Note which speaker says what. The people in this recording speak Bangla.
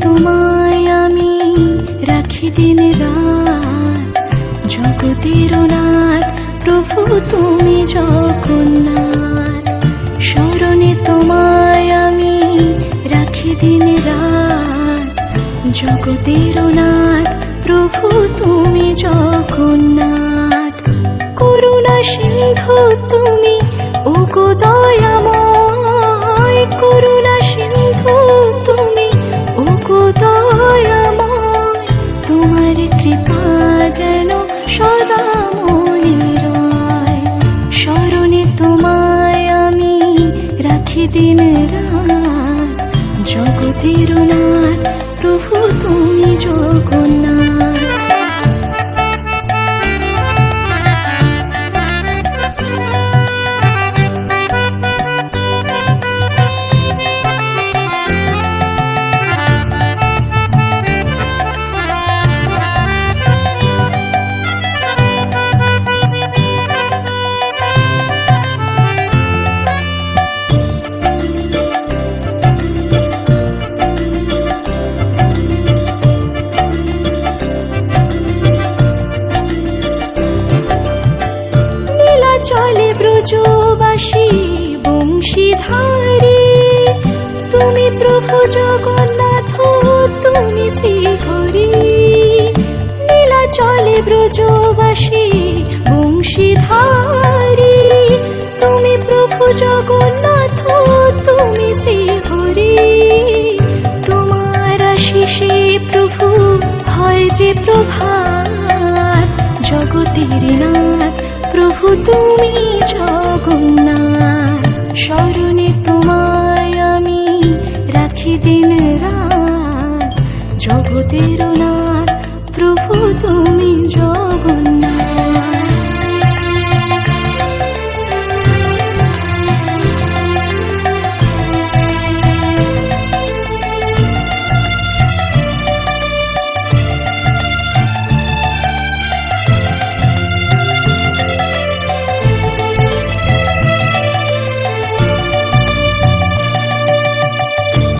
Speaker 1: তোমায় আমি রাখি দিন রাত, জগতের নাথ প্রভু তুমি জগন্নাথ। স্মরণে তোমায় আমি রাখি দিন রাত, জগতের নাথ প্রভু তুমি জগন্নাথ। করুণা সিন্ধু তুমি ওগো দয়াময়, করুণা সিন্ধু তুমি ওগো দয়াময়। তোমার কৃপা যেন সদা মনে রয়, স্মরণে তোমায় আমি রাখি দিন রাত, জগতের নাথ প্রভু তুমি জগন্নাথ। চলে ব্রজবাসী বংশীধারী, তুমি প্রভু জগন্নাথ তুমি শ্রীহরি। নীলা চলে ব্রজবাসী বংশীধারী, তুমি প্রভু জগন্নাথ তুমি শ্রীহরি। তোমার আশিসে প্রভু হয় যে প্রভাত, জগতের নাথ প্রভু তুমি জগন্নাথ। স্মরণে তোমায় আমি রাখি দিন রাত, জগতের নাথ